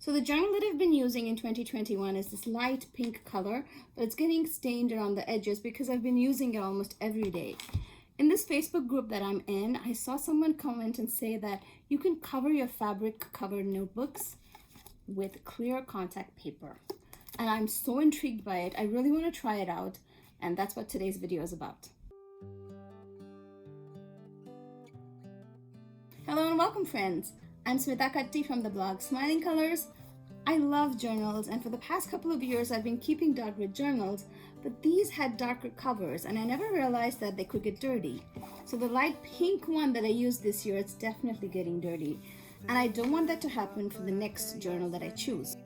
So the journal that I've been using in 2021 is this light pink color, but it's getting stained around the edges because I've been using it almost every day. In this Facebook group that I'm in, I saw someone comment and say that you can cover your fabric covered notebooks with clear contact paper. And I'm so intrigued by it. I really want to try it out, and that's what today's video is about. Hello and welcome, friends. I'm Smita Katti from the blog Smiling Colors. I love journals, and for the past couple of years I've been keeping dark red journals, but these had darker covers and I never realized that they could get dirty. So the light pink one that I used this year, it's definitely getting dirty, and I don't want that to happen for the next journal that I choose.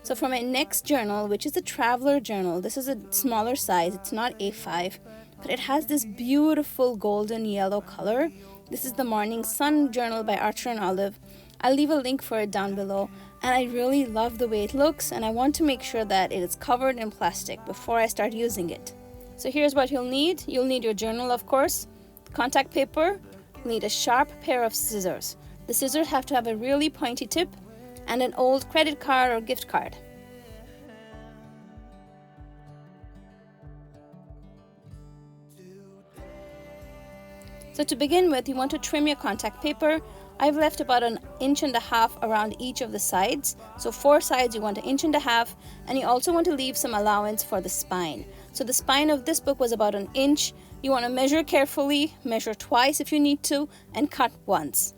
So for my next journal, which is a traveler journal, this is a smaller size, it's not A5, but it has this beautiful golden yellow color. This is the Morning Sun journal by Archer and Olive. I'll leave a link for it down below, and I really love the way it looks, and I want to make sure that it is covered in plastic before I start using it. So here's what you'll need. You'll need your journal, of course, contact paper, you'll need a sharp pair of scissors. The scissors have to have a really pointy tip, and an old credit card or gift card. So to begin with, you want to trim your contact paper. I've left about 1.5 inches around each of the sides. So 4 sides you want 1.5 inches, and you also want to leave some allowance for the spine. So the spine of this book was about 1 inch. You want to measure carefully, measure twice if you need to, and cut once.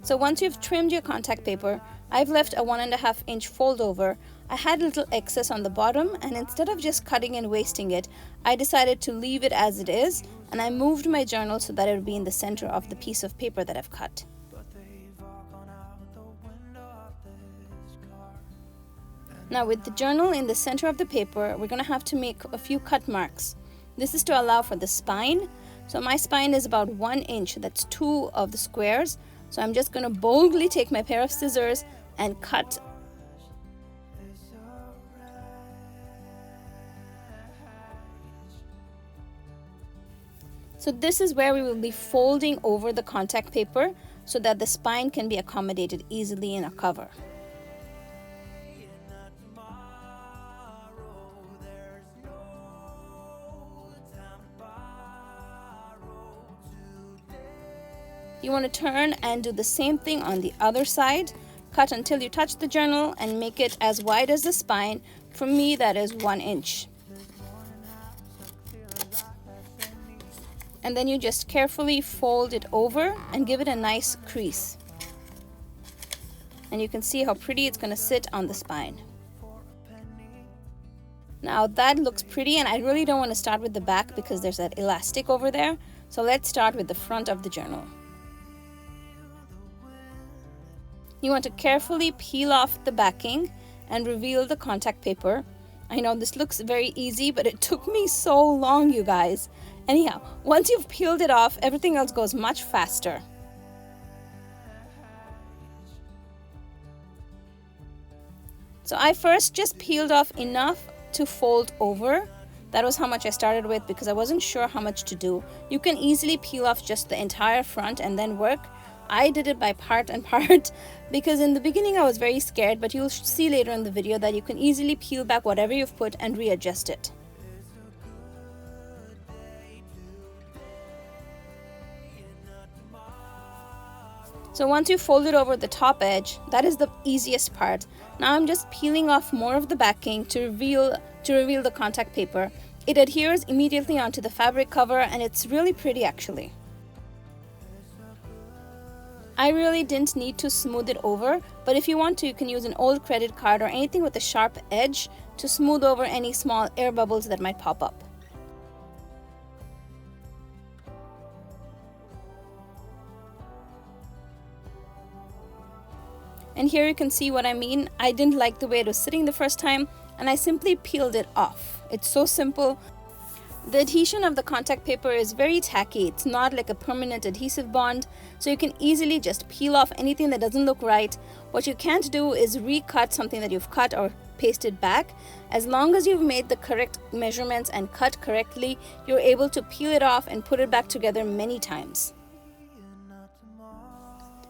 So once you've trimmed your contact paper, I've left a 1.5 inch fold over. I had a little excess on the bottom, and instead of just cutting and wasting it, I decided to leave it as it is, and I moved my journal so that it would be in the center of the piece of paper that I've cut. Now with the journal in the center of the paper, we're going to have to make a few cut marks. This is to allow for the spine. So my spine is about 1 inch, that's 2 of the squares. So I'm just going to boldly take my pair of scissors and cut. So this is where we will be folding over the contact paper so that the spine can be accommodated easily in a cover. You want to turn and do the same thing on the other side. Cut until you touch the journal and make it as wide as the spine. For me, that is 1 inch. And then you just carefully fold it over and give it a nice crease. And you can see how pretty it's going to sit on the spine. Now that looks pretty, and I really don't want to start with the back because there's that elastic over there. So let's start with the front of the journal. You want to carefully peel off the backing and reveal the contact paper. I know this looks very easy, but it took me so long, you guys. Anyhow, once you've peeled it off, everything else goes much faster. So I first just peeled off enough to fold over. That was how much I started with because I wasn't sure how much to do. You can easily peel off just the entire front and then work. I did it by part and part because in the beginning I was very scared, but you'll see later in the video that you can easily peel back whatever you've put and readjust it. So once you fold it over the top edge, that is the easiest part. Now I'm just peeling off more of the backing to reveal the contact paper. It adheres immediately onto the fabric cover, and it's really pretty actually. I really didn't need to smooth it over, but if you want to, you can use an old credit card or anything with a sharp edge to smooth over any small air bubbles that might pop up. And here you can see what I mean. I didn't like the way it was sitting the first time, and I simply peeled it off. It's so simple. The adhesion of the contact paper is very tacky. It's not like a permanent adhesive bond, so you can easily just peel off anything that doesn't look right. What you can't do is recut something that you've cut or pasted back. As long as you've made the correct measurements and cut correctly, you're able to peel it off and put it back together many times.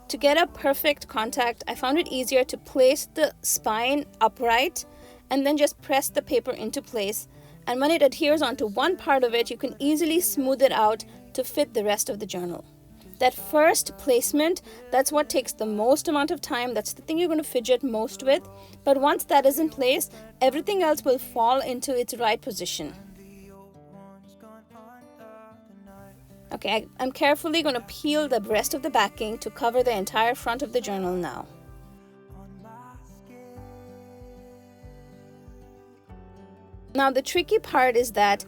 To get a perfect contact, I found it easier to place the spine upright and then just press the paper into place. And when it adheres onto one part of it, you can easily smooth it out to fit the rest of the journal. That first placement, that's what takes the most amount of time. That's the thing you're going to fidget most with. But once that is in place, everything else will fall into its right position. Okay, I'm carefully going to peel the rest of the backing to cover the entire front of the journal now. Now the tricky part is that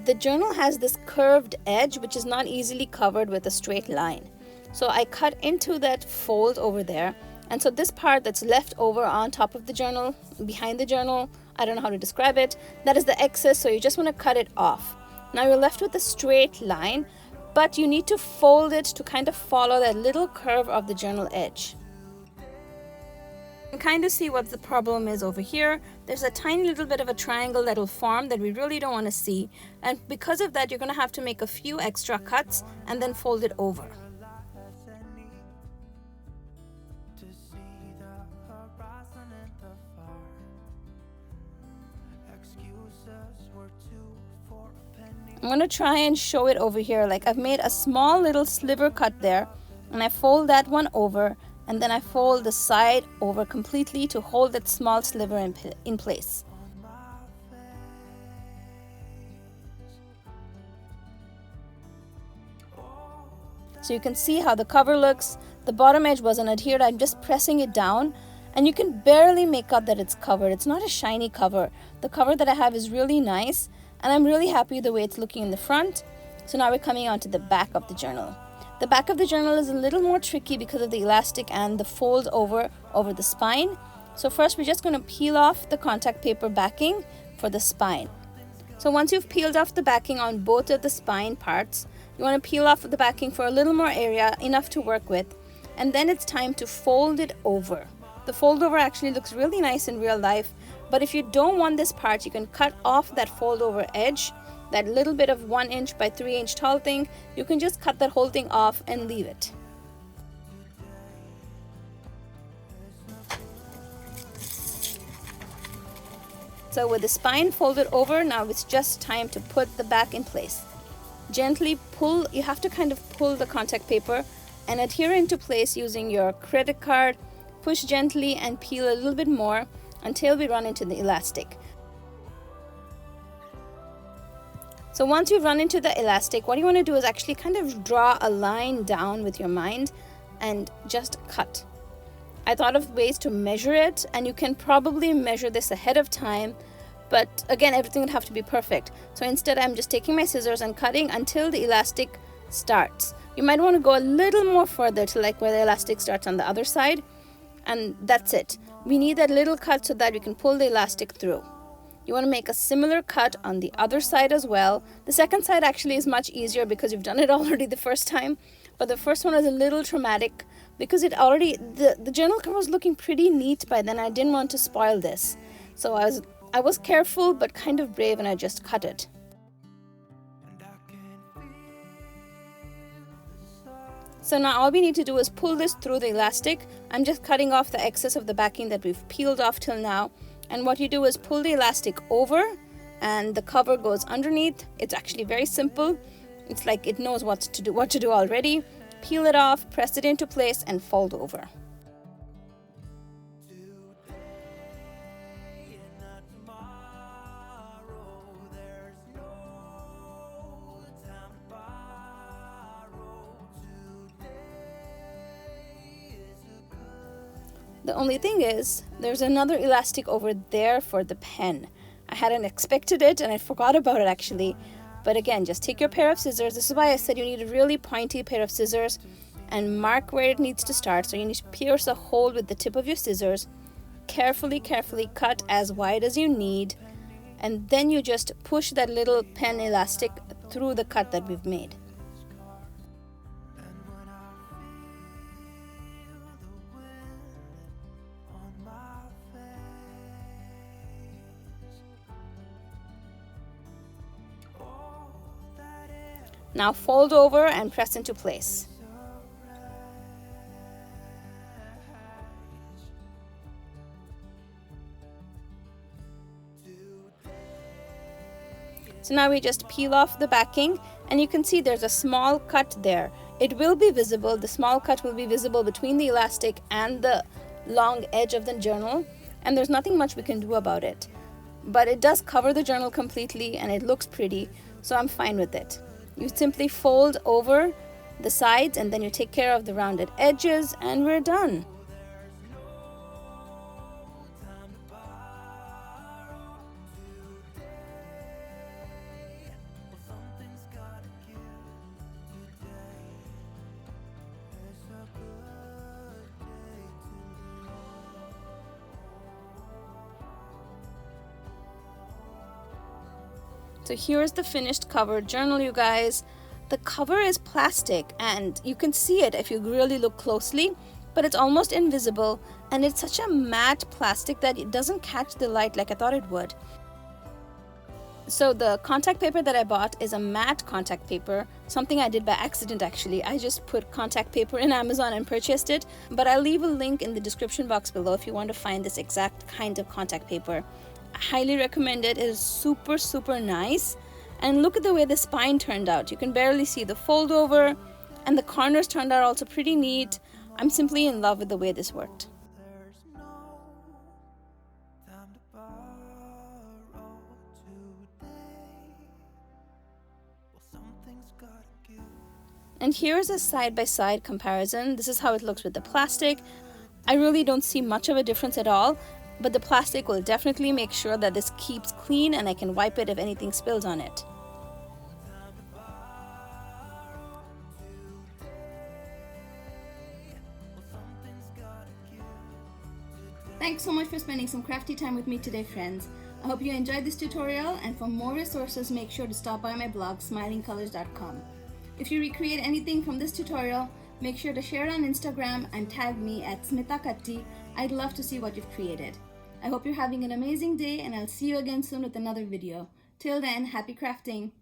the journal has this curved edge which is not easily covered with a straight line. So I cut into that fold over there, and so this part that's left over on top of the journal, behind the journal, I don't know how to describe it, that is the excess, so you just want to cut it off. Now you're left with a straight line, but you need to fold it to kind of follow that little curve of the journal edge. You can kind of see what the problem is over here. There's a tiny little bit of a triangle that will form that we really don't want to see, and because of that you're going to have to make a few extra cuts and then fold it over. I'm going to try and show it over here. Like I've made a small little sliver cut there, and I fold that one over, and then I fold the side over completely to hold that small sliver in place. So you can see how the cover looks. The bottom edge wasn't adhered. I'm just pressing it down, and you can barely make out that it's covered. It's not a shiny cover. The cover that I have is really nice, and I'm really happy the way it's looking in the front. So now we're coming on to the back of the journal. The back of the journal is a little more tricky because of the elastic and the fold over the spine. So first we're just going to peel off the contact paper backing for the spine. So once you've peeled off the backing on both of the spine parts, you want to peel off the backing for a little more area, enough to work with, and then it's time to fold it over. The fold over actually looks really nice in real life, but if you don't want this part, you can cut off that fold over edge, that little bit of 1 inch by 3 inch tall thing. You can just cut that whole thing off and leave it. So with the spine folded over, now it's just time to put the back in place. Gently pull, you have to kind of pull the contact paper and adhere into place using your credit card. Push gently and peel a little bit more until we run into the elastic. So once you've run into the elastic, what you want to do is actually kind of draw a line down with your mind and just cut. I thought of ways to measure it, and you can probably measure this ahead of time, but again, everything would have to be perfect. So instead, I'm just taking my scissors and cutting until the elastic starts. You might want to go a little more further to like where the elastic starts on the other side, and that's it. We need that little cut so that we can pull the elastic through. You want to make a similar cut on the other side as well. The second side actually is much easier because you've done it already the first time, but the first one is a little traumatic because it already, the journal cover was looking pretty neat by then. I didn't want to spoil this. So I was careful but kind of brave, and I just cut it. So now all we need to do is pull this through the elastic. I'm just cutting off the excess of the backing that we've peeled off till now. And what you do is pull the elastic over and the cover goes underneath. It's actually very simple. It's like it knows what to do already. Peel it off, press it into place, and fold over. The only thing is, there's another elastic over there for the pen. I hadn't expected it and I forgot about it actually. But again, just take your pair of scissors. This is why I said you need a really pointy pair of scissors and mark where it needs to start. So you need to pierce a hole with the tip of your scissors. Carefully cut as wide as you need. And then you just push that little pen elastic through the cut that we've made. Now fold over and press into place. So now we just peel off the backing, and you can see there's a small cut there. It will be visible, the small cut will be visible between the elastic and the long edge of the journal, and there's nothing much we can do about it. But it does cover the journal completely and it looks pretty, so I'm fine with it. You simply fold over the sides and then you take care of the rounded edges and we're done. So here's the finished cover journal, you guys. The cover is plastic and you can see it if you really look closely, but it's almost invisible, and it's such a matte plastic that it doesn't catch the light like I thought it would. So the contact paper that I bought is a matte contact paper, something I did by accident actually. I just put contact paper in Amazon and purchased it, but I'll leave a link in the description box below if you want to find this exact kind of contact paper. I highly recommend it. It is super nice. And look at the way the spine turned out. You can barely see the fold over, and the corners turned out also pretty neat. I'm simply in love with the way this worked. And here's a side-by-side comparison. This is how it looks with the plastic. I really don't see much of a difference at all, but the plastic will definitely make sure that this keeps clean and I can wipe it if anything spills on it. Thanks so much for spending some crafty time with me today, friends. I hope you enjoyed this tutorial, and for more resources, make sure to stop by my blog, smilingcolors.com. If you recreate anything from this tutorial, make sure to share it on Instagram and tag me at SmitaKatti. I'd love to see what you've created. I hope you're having an amazing day, and I'll see you again soon with another video. Till then, happy crafting!